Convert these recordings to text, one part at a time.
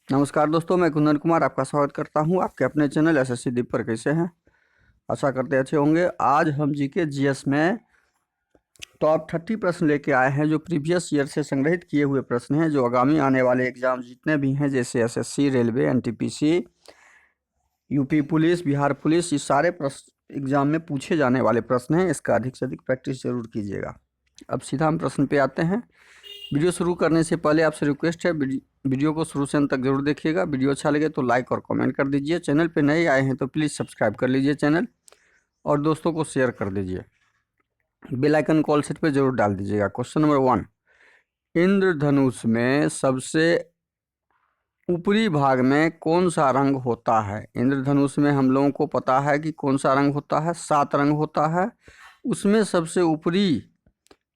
नमस्कार दोस्तों, मैं कुंदन कुमार आपका स्वागत करता हूं आपके अपने चैनल एसएससी दीप पर। कैसे हैं? आशा करते अच्छे होंगे। आज हम जीके जीएस में टॉप 30 प्रश्न लेके आए हैं, जो प्रीवियस ईयर से संग्रहित किए हुए प्रश्न हैं, जो आगामी आने वाले एग्जाम जितने भी हैं, जैसे SSC, railway, NTPC, UP police, Bihar police, ये सारे प्रश्न एग्जाम में पूछे जाने वाले प्रश्न हैं। इसका अधिक से अधिक प्रैक्टिस जरूर कीजिएगा। अब सीधा हम प्रश्न पे आते हैं। वीडियो शुरू करने से पहले आपसे रिक्वेस्ट है, वीडियो को शुरू से अंत तक जरूर देखिएगा। वीडियो अच्छा लगे तो लाइक और कमेंट कर दीजिए। चैनल पे नए आए हैं तो प्लीज़ सब्सक्राइब कर लीजिए चैनल, और दोस्तों को शेयर कर दीजिए। बेल आइकन कॉल सेट पे जरूर डाल दीजिएगा। क्वेश्चन नंबर 1, इंद्रधनुष में सबसे ऊपरी भाग में कौन सा रंग होता है? इंद्रधनुष में हम लोगों को पता है कि कौन सा रंग होता है, 7 रंग होता है। उसमें सबसे ऊपरी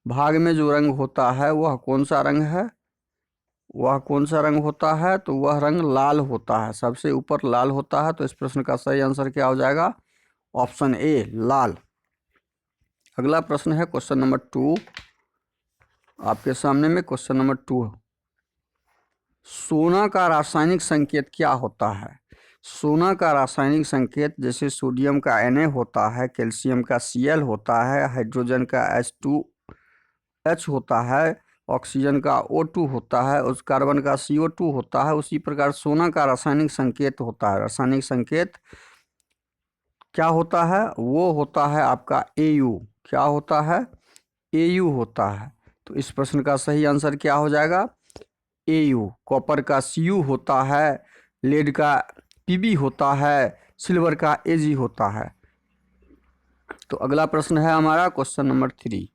भाग में जो रंग होता है वह कौन सा रंग है? वह कौन सा रंग होता है? तो वह रंग लाल होता है। सबसे ऊपर लाल होता है। तो इस प्रश्न का सही आंसर क्या हो जाएगा? ऑप्शन ए, लाल। अगला प्रश्न है क्वेश्चन नंबर 2 आपके सामने में। क्वेश्चन नंबर 2, सोना का रासायनिक संकेत क्या होता है? सोना का रासायनिक संकेत जैसे सोडियम का Na होता है, कैल्शियम का Cl होता है, हाइड्रोजन का H2H होता है, ऑक्सीजन का O2 होता है, उस कार्बन का CO2 होता है। उसी प्रकार सोना का रासायनिक संकेत होता है। रासायनिक संकेत क्या होता है? वो होता है आपका Au। क्या होता है? Au होता है। तो इस प्रश्न का सही आंसर क्या हो जाएगा? Au। कॉपर का Cu होता है, लेड का Pb होता है, सिल्वर का Ag होता है। तो अगला प्रश्न है हमारा क्वेश्चन नंबर 3,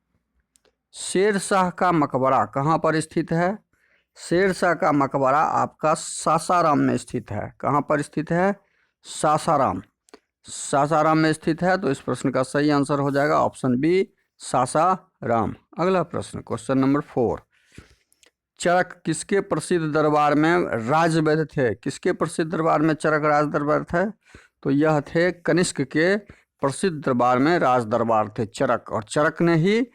शेरशाह का मकबरा कहाँ पर स्थित है? शेरशाह का मकबरा आपका सासाराम में स्थित है। कहाँ पर स्थित है? सासाराम। सासाराम में स्थित है। तो इस प्रश्न का सही आंसर हो जाएगा ऑप्शन बी, सासाराम। अगला प्रश्न क्वेश्चन नंबर 4, चरक किसके प्रसिद्ध दरबार में राजवैद्य थे? किसके प्रसिद्ध दरबार में चरक राज दरबार थे? तो यह थे कनिष्क के प्रसिद्ध दरबार में राज दरबार थे चरक। और चरक ने ही,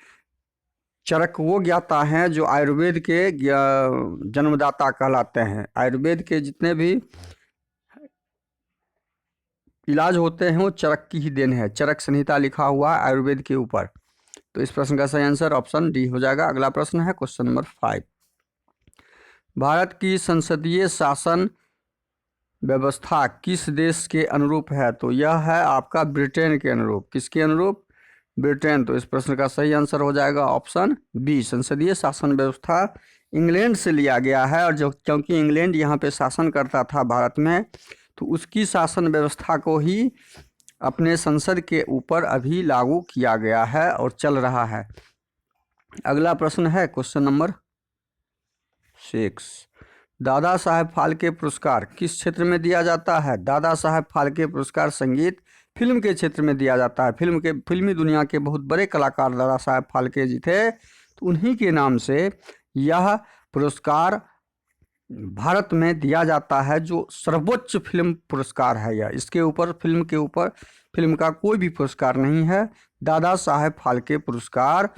चरक वो ज्ञाता हैं जो आयुर्वेद के जन्मदाता कहलाते हैं। आयुर्वेद के जितने भी इलाज होते हैं वो चरक की ही देन है। चरक संहिता लिखा हुआ है आयुर्वेद के ऊपर। तो इस प्रश्न का सही आंसर ऑप्शन डी हो जाएगा। अगला प्रश्न है क्वेश्चन नंबर 5, भारत की संसदीय शासन व्यवस्था किस देश के अनुरूप है? तो यह है आपका ब्रिटेन के अनुरूप। किसके अनुरूप? ब्रिटेन। तो इस प्रश्न का सही आंसर हो जाएगा ऑप्शन बी, संसदीय शासन व्यवस्था इंग्लैंड से लिया गया है। और जो क्योंकि इंग्लैंड यहाँ पे शासन करता था भारत में, तो उसकी शासन व्यवस्था को ही अपने संसद के ऊपर अभी लागू किया गया है और चल रहा है। अगला प्रश्न है क्वेश्चन नंबर 6, दादा साहेब फाल्के पुरस्कार किस क्षेत्र में दिया जाता है? दादा साहेब फाल्के पुरस्कार संगीत फिल्म के क्षेत्र में दिया जाता है। फिल्मी दुनिया के बहुत बड़े कलाकार दादा साहेब फाल्के जी थे। तो उन्हीं के नाम से यह पुरस्कार भारत में दिया जाता है, जो सर्वोच्च फिल्म पुरस्कार है यह। इसके ऊपर फिल्म का कोई भी पुरस्कार नहीं है। दादा साहेब फाल्के पुरस्कार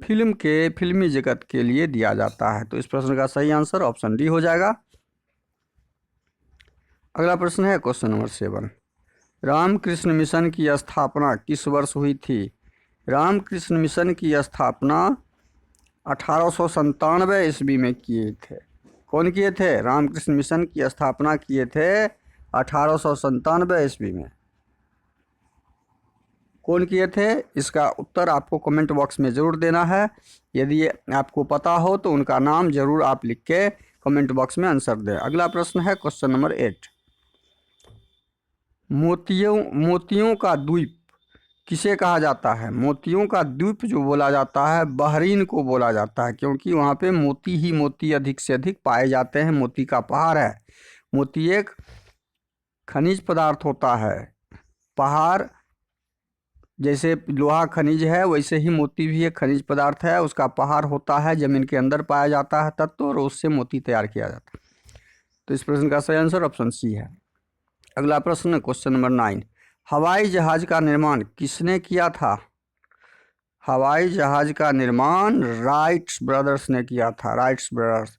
फिल्मी जगत के लिए दिया जाता है। तो इस प्रश्न का सही आंसर ऑप्शन डी हो जाएगा। अगला प्रश्न है क्वेश्चन नंबर 7, रामकृष्ण मिशन की स्थापना किस वर्ष हुई थी? रामकृष्ण मिशन की स्थापना 1897 ईस्वी में किए थे। कौन किए थे? रामकृष्ण मिशन की स्थापना किए थे 1897 ईस्वी में। कौन किए थे? इसका उत्तर आपको कमेंट बॉक्स में ज़रूर देना है। यदि आपको पता हो तो उनका नाम जरूर आप लिख के कमेंट बॉक्स में आंसर दें। अगला प्रश्न है क्वेश्चन नंबर 8, मोतियों का द्वीप किसे कहा जाता है? मोतियों का द्वीप जो बोला जाता है, बहरीन को बोला जाता है, क्योंकि वहाँ पे मोती ही मोती अधिक से अधिक पाए जाते हैं। मोती का पहाड़ है। मोती एक खनिज पदार्थ होता है। पहाड़ जैसे लोहा खनिज है, वैसे ही मोती भी एक खनिज पदार्थ है। उसका पहाड़ होता है, जमीन के अंदर पाया जाता है तत्व, और उससे मोती तैयार किया जाता है। तो इस प्रश्न का सही आंसर ऑप्शन सी है। अगला प्रश्न क्वेश्चन नंबर 9, हवाई जहाज का निर्माण किसने किया था? हवाई जहाज का निर्माण राइट्स ब्रदर्स ने किया था। Rights brothers.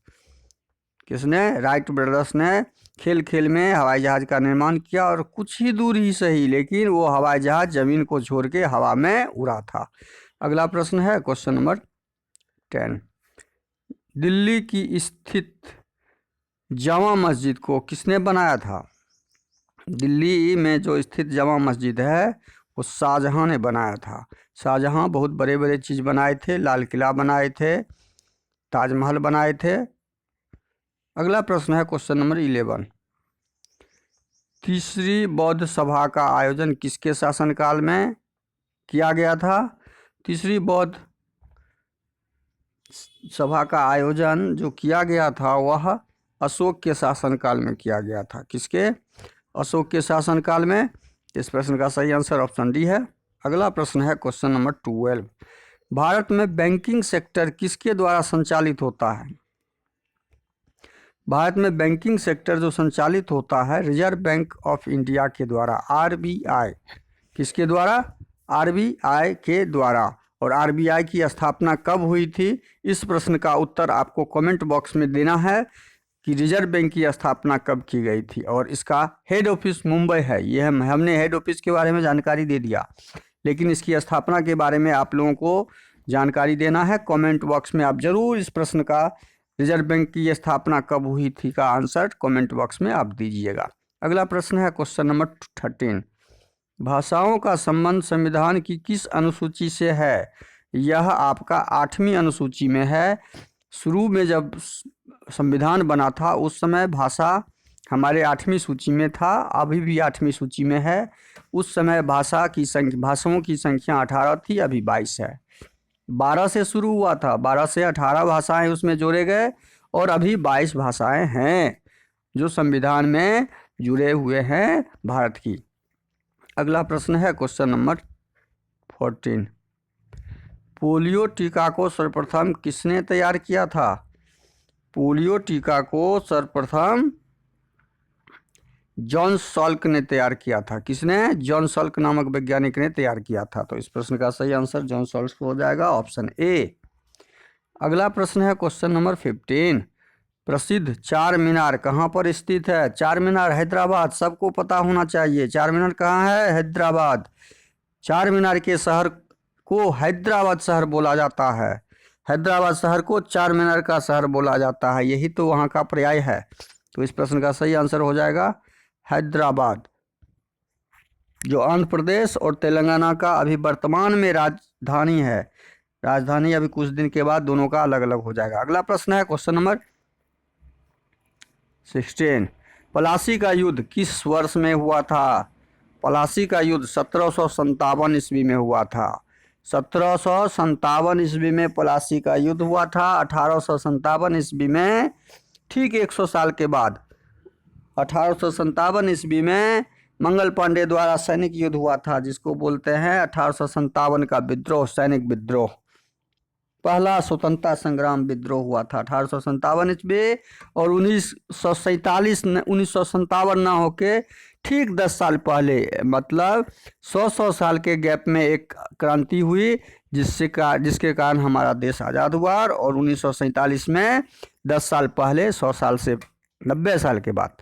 किसने? राइट ब्रदर्स ने खेल खेल में हवाई जहाज का निर्माण किया और कुछ ही दूर ही सही, लेकिन वो हवाई जहाज जमीन को छोड़ के हवा में उड़ा था। अगला प्रश्न है क्वेश्चन नंबर 10। दिल्ली की स्थित जामा मस्जिद को किसने बनाया था? दिल्ली में जो स्थित जामा मस्जिद है वो शाहजहां ने बनाया था। शाहजहां बहुत बड़े बड़े चीज़ बनाए थे, लाल किला बनाए थे, ताजमहल बनाए थे। अगला प्रश्न है क्वेश्चन नंबर 11। तीसरी बौद्ध सभा का आयोजन किसके शासनकाल में किया गया था? तीसरी बौद्ध सभा का आयोजन जो किया गया था वह अशोक के शासनकाल में किया गया था। किसके? अशोक के शासनकाल में। इस प्रश्न का सही आंसर ऑप्शन डी है। अगला प्रश्न है क्वेश्चन नंबर 12। भारत में बैंकिंग सेक्टर किसके द्वारा संचालित होता है? भारत में बैंकिंग सेक्टर जो संचालित होता है रिजर्व बैंक ऑफ इंडिया के द्वारा, आरबीआई। किसके द्वारा? आरबीआई के द्वारा। और आरबीआई की स्थापना कब हुई थी? इस प्रश्न का उत्तर आपको कमेंट बॉक्स में देना है कि रिजर्व बैंक की स्थापना कब की गई थी। और इसका हेड ऑफिस मुंबई है। यह हमने हेड ऑफिस के बारे में जानकारी दे दिया, लेकिन इसकी स्थापना के बारे में आप लोगों को जानकारी देना है। कमेंट बॉक्स में आप जरूर इस प्रश्न का रिजर्व बैंक की स्थापना कब हुई थी का आंसर कमेंट बॉक्स में आप दीजिएगा। अगला प्रश्न है क्वेश्चन नंबर 13। भाषाओं का संबंध संविधान की किस अनुसूची से है? यह आपका 8वीं अनुसूची में है। शुरू में जब संविधान बना था उस समय भाषा हमारे 8वीं सूची में था, अभी भी 8वीं सूची में है। उस समय भाषाओं की संख्या 18 थी, अभी 22 है। 12 से शुरू हुआ था, 12 से 18 भाषाएं उसमें जोड़े गए और अभी 22 भाषाएं हैं जो संविधान में जुड़े हुए हैं भारत की। अगला प्रश्न है क्वेश्चन नंबर 14। पोलियो टीका को सर्वप्रथम किसने तैयार किया था? पोलियो टीका को सर्वप्रथम जॉन सॉल्क ने तैयार किया था। किसने? जॉन सॉल्क नामक वैज्ञानिक ने तैयार किया था। तो इस प्रश्न का सही आंसर जॉन सॉल्क हो जाएगा, ऑप्शन ए। अगला प्रश्न है क्वेश्चन नंबर 15। प्रसिद्ध चार मीनार कहाँ पर स्थित है? चार मीनार हैदराबाद, सबको पता होना चाहिए। चार मीनार कहाँ है? हैदराबाद। चार मीनार के शहर को हैदराबाद शहर बोला जाता है। हैदराबाद शहर को चार मीनार का शहर बोला जाता है, यही तो वहाँ का पर्याय है। तो इस प्रश्न का सही आंसर हो जाएगा हैदराबाद, जो आंध्र प्रदेश और तेलंगाना का अभी वर्तमान में राजधानी है। राजधानी अभी कुछ दिन के बाद दोनों का अलग अलग हो जाएगा। अगला प्रश्न है क्वेश्चन नंबर 16। प्लासी का युद्ध किस वर्ष में हुआ था? प्लासी का युद्ध 1757 ईस्वी में हुआ था। 1757 ईस्वी में प्लासी का युद्ध हुआ था। 1857 ईस्वी में, ठीक 100 साल के बाद, 1857 ईस्वी में मंगल पांडे द्वारा सैनिक युद्ध हुआ था, जिसको बोलते हैं 1857 का विद्रोह, सैनिक विद्रोह। पहला स्वतंत्रता संग्राम विद्रोह हुआ था 1857 ईस्वी। और 1957 ना होके ठीक 10 साल पहले, मतलब 100 साल के गैप में एक क्रांति हुई जिसके कारण हमारा देश आज़ाद हुआ। और 1947 में 10 साल पहले, 100 साल से 90 साल के बाद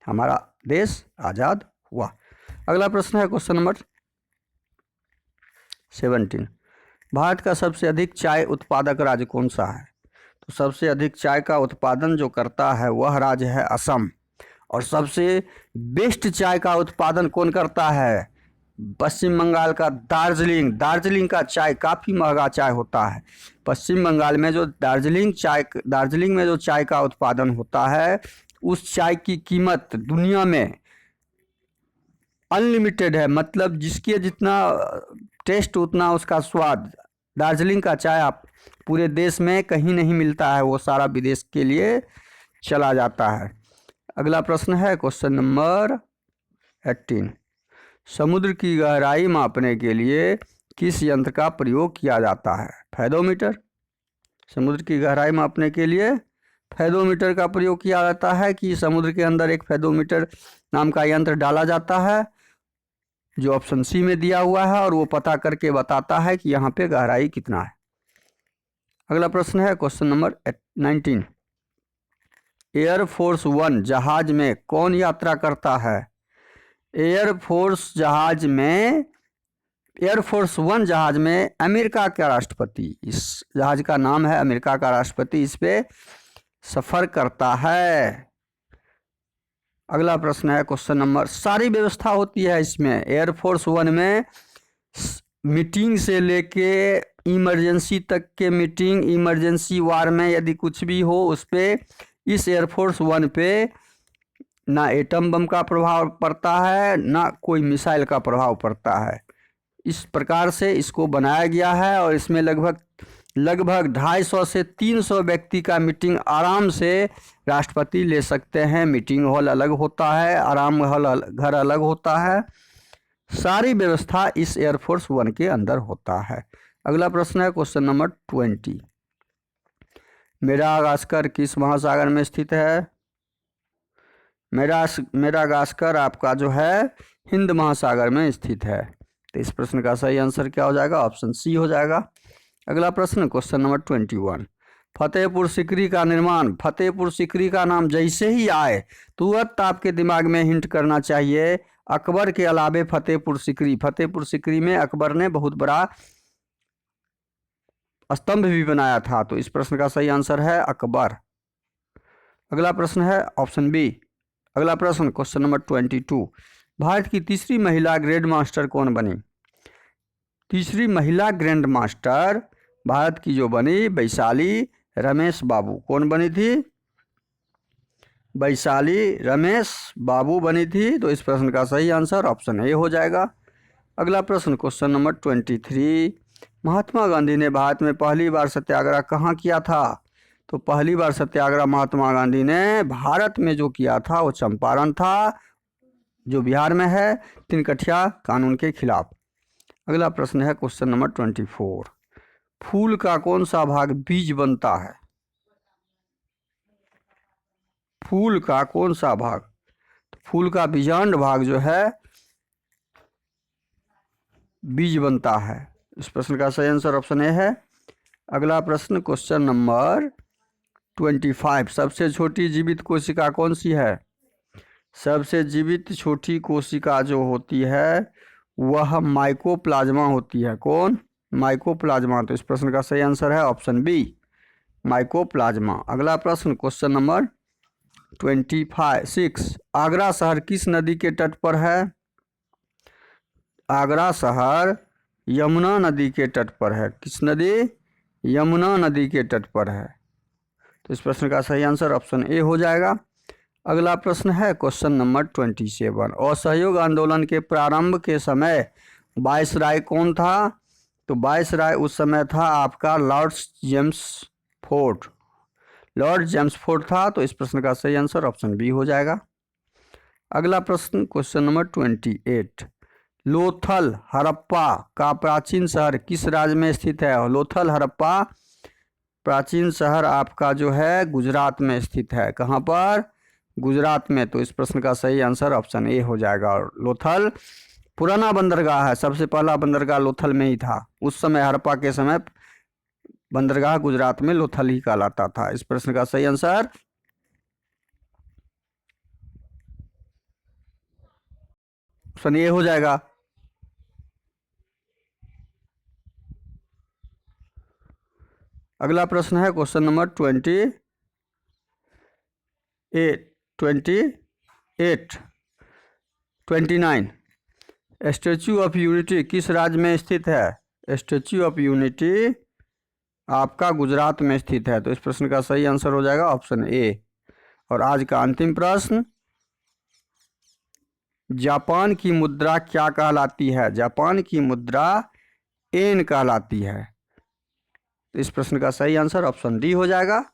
हमारा देश आज़ाद हुआ। अगला प्रश्न है क्वेश्चन नंबर 17। भारत का सबसे अधिक चाय उत्पादक राज्य कौन सा है? तो सबसे अधिक चाय का उत्पादन जो करता है वह राज्य है असम। और सबसे बेस्ट चाय का उत्पादन कौन करता है? पश्चिम बंगाल का दार्जिलिंग। दार्जिलिंग का चाय काफ़ी महंगा चाय होता है। पश्चिम बंगाल में जो दार्जिलिंग में जो चाय का उत्पादन होता है, उस चाय की कीमत दुनिया में अनलिमिटेड है। मतलब जिसके जितना टेस्ट उतना उसका स्वाद। दार्जिलिंग का चाय आप पूरे देश में कहीं नहीं मिलता है, वो सारा विदेश के लिए चला जाता है। अगला प्रश्न है क्वेश्चन नंबर 18। समुद्र की गहराई मापने के लिए किस यंत्र का प्रयोग किया जाता है? फेदोमीटर। समुद्र की गहराई मापने के लिए फेदोमीटर का प्रयोग किया जाता है कि समुद्र के अंदर एक फेदोमीटर नाम का यंत्र डाला जाता है, जो ऑप्शन सी में दिया हुआ है, और वो पता करके बताता है कि यहाँ पे गहराई कितना है। अगला प्रश्न है क्वेश्चन नंबर 19। एयरफोर्स वन जहाज में कौन यात्रा करता है? एयरफोर्स वन जहाज में अमेरिका का राष्ट्रपति, इस जहाज का नाम है अमेरिका का राष्ट्रपति, इस पे सफर करता है। अगला प्रश्न है क्वेश्चन नंबर, सारी व्यवस्था होती है इसमें एयरफोर्स वन में, मीटिंग से लेके इमरजेंसी तक के मीटिंग, इमरजेंसी वार में यदि कुछ भी हो उस पे इस एयरफोर्स वन पे ना एटम बम का प्रभाव पड़ता है ना कोई मिसाइल का प्रभाव पड़ता है। इस प्रकार से इसको बनाया गया है और इसमें लगभग 250 से 300 व्यक्ति का मीटिंग आराम से राष्ट्रपति ले सकते हैं। मीटिंग हॉल अलग होता है, आराम हॉल घर अलग होता है, सारी व्यवस्था इस एयरफोर्स वन के अंदर होता है। अगला प्रश्न है क्वेश्चन नंबर 20, मेडागास्कर किस महासागर में स्थित है? मेडागास्कर आपका जो है हिंद महासागर में स्थित है। तो इस प्रश्न का सही आंसर क्या हो जाएगा? ऑप्शन सी हो जाएगा। अगला प्रश्न क्वेश्चन नंबर 21, फतेहपुर सीकरी का निर्माण, फतेहपुर सीकरी का नाम जैसे ही आए तुरंत आपके दिमाग में हिंट करना चाहिए अकबर के अलावे फतेहपुर सीकरी में अकबर ने बहुत बड़ा स्तंभ भी बनाया था। तो इस प्रश्न का सही आंसर है अकबर। अगला प्रश्न है ऑप्शन बी। अगला प्रश्न क्वेश्चन नंबर 22, भारत की तीसरी महिला ग्रैंड मास्टर कौन बनी? तीसरी महिला ग्रैंड मास्टर भारत की जो बनी वैशाली रमेश बाबू। कौन बनी थी? वैशाली रमेश बाबू बनी थी। तो इस प्रश्न का सही आंसर ऑप्शन ए हो जाएगा। अगला प्रश्न क्वेश्चन नंबर 23, महात्मा गांधी ने भारत में पहली बार सत्याग्रह कहाँ किया था? तो पहली बार सत्याग्रह महात्मा गांधी ने भारत में जो किया था वो चंपारण था, जो बिहार में है, तिनकठिया कानून के खिलाफ। अगला प्रश्न है क्वेश्चन नंबर 24, फूल का कौन सा भाग बीज बनता है? फूल का कौन सा भाग? फूल का बीजांड भाग जो है बीज बनता है। इस प्रश्न का सही आंसर ऑप्शन ए है। अगला प्रश्न क्वेश्चन नंबर 25, सबसे छोटी जीवित कोशिका कौन सी है? सबसे जीवित छोटी कोशिका जो होती है वह माइकोप्लाज्मा होती है। कौन? माइकोप्लाज्मा। तो इस प्रश्न का सही आंसर है ऑप्शन बी, माइकोप्लाज्मा। अगला प्रश्न क्वेश्चन नंबर 26, आगरा शहर किस नदी के तट पर है? आगरा शहर यमुना नदी के तट पर है। किस नदी? यमुना नदी के तट पर है। तो इस प्रश्न का सही आंसर ऑप्शन ए हो जाएगा। अगला प्रश्न है क्वेश्चन नंबर 27, असहयोग आंदोलन के प्रारंभ के समय वायसराय कौन था? तो वायसराय उस समय था आपका लॉर्ड जेम्स फोर्ड था। तो इस प्रश्न का सही आंसर ऑप्शन बी हो जाएगा। अगला प्रश्न क्वेश्चन नंबर 28, लोथल हड़प्पा का प्राचीन शहर किस राज्य में स्थित है? लोथल हड़प्पा प्राचीन शहर आपका जो है गुजरात में स्थित है। कहाँ पर? गुजरात में। तो इस प्रश्न का सही आंसर ऑप्शन ए हो जाएगा। और लोथल पुराना बंदरगाह है, सबसे पहला बंदरगाह लोथल में ही था। उस समय हड़प्पा के समय बंदरगाह गुजरात में लोथल ही कहलाता था। इस प्रश्न का सही आंसर ऑप्शन ए हो जाएगा। अगला प्रश्न है question number 28, statue of unity किस राज्य में स्थित है? स्टैच्यू ऑफ यूनिटी आपका गुजरात में स्थित है। तो इस प्रश्न का सही आंसर हो जाएगा ऑप्शन ए। और आज का अंतिम प्रश्न, जापान की मुद्रा क्या कहलाती है? जापान की मुद्रा येन कहलाती है। तो इस प्रश्न का सही आंसर ऑप्शन डी हो जाएगा।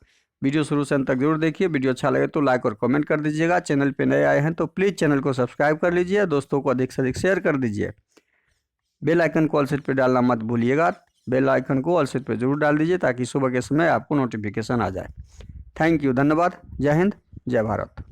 वीडियो शुरू से अंत तक जरूर देखिए। वीडियो अच्छा लगे तो लाइक और कमेंट कर दीजिएगा। चैनल पे नए आए हैं तो प्लीज़ चैनल को सब्सक्राइब कर लीजिए। दोस्तों को अधिक से अधिक शेयर कर दीजिए। बेल आइकन को ऑल सेट पे डालना मत भूलिएगा। बेल आइकन को ऑल सेट पे जरूर डाल दीजिए ताकि सुबह के समय आपको नोटिफिकेशन आ जाए। थैंक यू, धन्यवाद। जय हिंद, जय भारत।